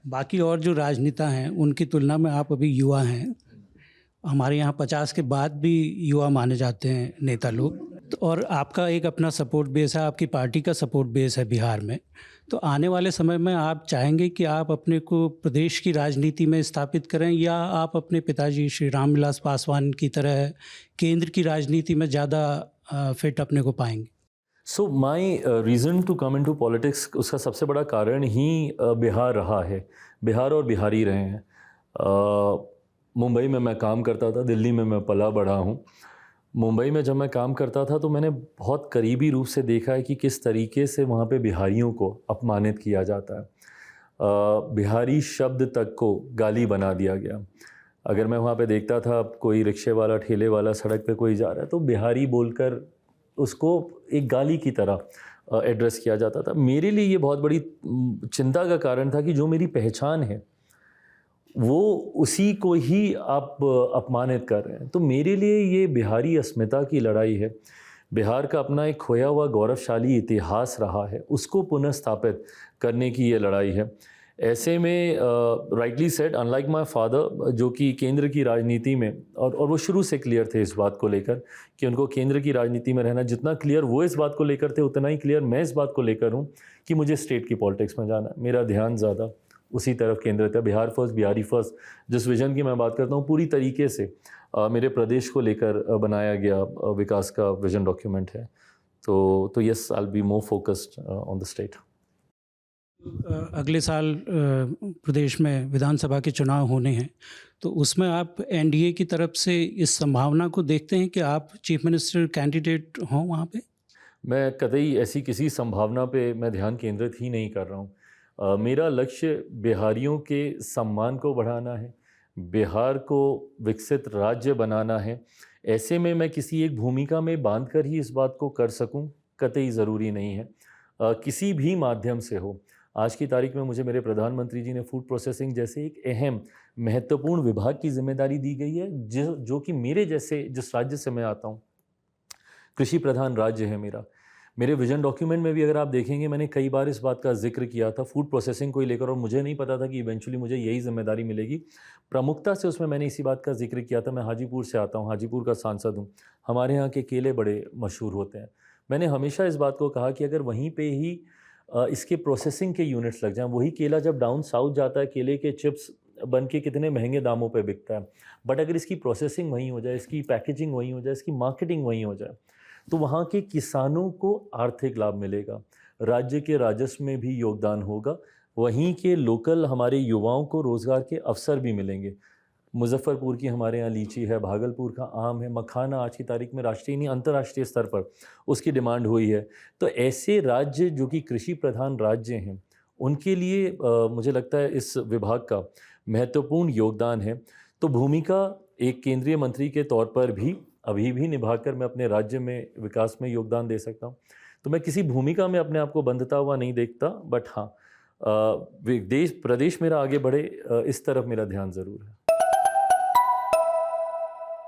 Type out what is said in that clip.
बाकी और जो राजनेता हैं उनकी तुलना में आप अभी युवा हैं। हमारे यहाँ 50 के बाद भी युवा माने जाते हैं नेता लोग। और आपका एक अपना सपोर्ट बेस है, आपकी पार्टी का सपोर्ट बेस है बिहार में। तो आने वाले समय में आप चाहेंगे कि आप अपने को प्रदेश की राजनीति में स्थापित करें, या आप अपने पिताजी श्री रामविलास पासवान की तरह केंद्र की राजनीति में ज़्यादा फिट अपने को पाएंगे? So my reason to come in to politics, उसका सबसे बड़ा कारण ही बिहार रहा है। बिहार और बिहारी रहे हैं। मुंबई में मैं काम करता था, दिल्ली में मैं पला बढ़ा हूँ। मुंबई में जब मैं काम करता था तो मैंने बहुत करीबी रूप से देखा है कि किस तरीके से वहाँ पे बिहारियों को अपमानित किया जाता है। बिहारी शब्द तक को गाली बना दिया गया। अगर मैं वहाँ पे देखता था कोई रिक्शे वाला, ठेले वाला सड़क पे कोई जा रहा है तो बिहारी बोलकर उसको एक गाली की तरह एड्रेस किया जाता था। मेरे लिए ये बहुत बड़ी चिंता का कारण था कि जो मेरी पहचान है वो उसी को ही आप अपमानित कर रहे हैं। तो मेरे लिए ये बिहारी अस्मिता की लड़ाई है। बिहार का अपना एक खोया हुआ गौरवशाली इतिहास रहा है, उसको पुनः स्थापित करने की ये लड़ाई है। ऐसे में rightly said, unlike my father जो कि केंद्र की राजनीति में, और वो शुरू से क्लियर थे इस बात को लेकर कि उनको केंद्र की राजनीति में रहना, जितना क्लियर वो इस बात को लेकर थे उतना ही क्लियर मैं इस बात को लेकर हूँ कि मुझे स्टेट की पॉलिटिक्स में जाना है। मेरा ध्यान ज़्यादा उसी तरफ केंद्रित है। बिहार फर्स्ट, बिहारी फर्स्ट जिस विजन की मैं बात करता हूँ, पूरी तरीके से मेरे प्रदेश को लेकर बनाया गया विकास का विजन डॉक्यूमेंट है। तो yes, I will be more focused on the state. अगले साल प्रदेश में विधानसभा के चुनाव होने हैं, तो उसमें आप एनडीए की तरफ से इस संभावना को देखते हैं कि आप चीफ मिनिस्टर कैंडिडेट हों वहाँ पे? मैं कतई ऐसी किसी संभावना पे मैं ध्यान केंद्रित ही नहीं कर रहा हूँ। मेरा लक्ष्य बिहारियों के सम्मान को बढ़ाना है, बिहार को विकसित राज्य बनाना है। ऐसे में मैं किसी एक भूमिका में बांध कर ही इस बात को कर सकूं, कतई ज़रूरी नहीं है। किसी भी माध्यम से हो। आज की तारीख में मुझे मेरे प्रधानमंत्री जी ने फूड प्रोसेसिंग जैसे एक अहम महत्वपूर्ण विभाग की जिम्मेदारी दी गई है, जो कि मेरे जैसे जिस राज्य से मैं आता हूँ, कृषि प्रधान राज्य है मेरा। मेरे विजन डॉक्यूमेंट में भी अगर आप देखेंगे, मैंने कई बार इस बात का जिक्र किया था फूड प्रोसेसिंग को ही लेकर, और मुझे नहीं पता था कि इवेंचुअली मुझे यही जिम्मेदारी मिलेगी। प्रमुखता से उसमें मैंने इसी बात का जिक्र किया था। मैं हाजीपुर से आता हूँ, हाजीपुर का सांसद हूँ। हमारे यहाँ के केले बड़े मशहूर होते हैं। मैंने हमेशा इस बात को कहा कि अगर वहीं पर ही इसके प्रोसेसिंग के यूनिट्स लग जाएं, वही केला जब डाउन साउथ जाता है, केले के चिप्स बन के कितने महंगे दामों पे बिकता है, बट अगर इसकी प्रोसेसिंग वहीं हो जाए, इसकी पैकेजिंग वहीं हो जाए, इसकी मार्केटिंग वहीं हो जाए, तो वहाँ के किसानों को आर्थिक लाभ मिलेगा, राज्य के राजस्व में भी योगदान होगा, वहीं के लोकल हमारे युवाओं को रोज़गार के अवसर भी मिलेंगे। मुजफ्फरपुर की हमारे यहाँ लीची है, भागलपुर का आम है, मखाना आज की तारीख में राष्ट्रीय नहीं अंतर्राष्ट्रीय स्तर पर उसकी डिमांड हुई है। तो ऐसे राज्य जो कि कृषि प्रधान राज्य हैं, उनके लिए मुझे लगता है इस विभाग का महत्वपूर्ण योगदान है। तो भूमिका एक केंद्रीय मंत्री के तौर पर भी अभी भी निभाकर मैं अपने राज्य में विकास में योगदान दे सकता हूँ। तो मैं किसी भूमिका में अपने आप को बंधता हुआ नहीं देखता, बट हाँ, देश प्रदेश मेरा आगे बढ़े, इस तरफ मेरा ध्यान ज़रूर है।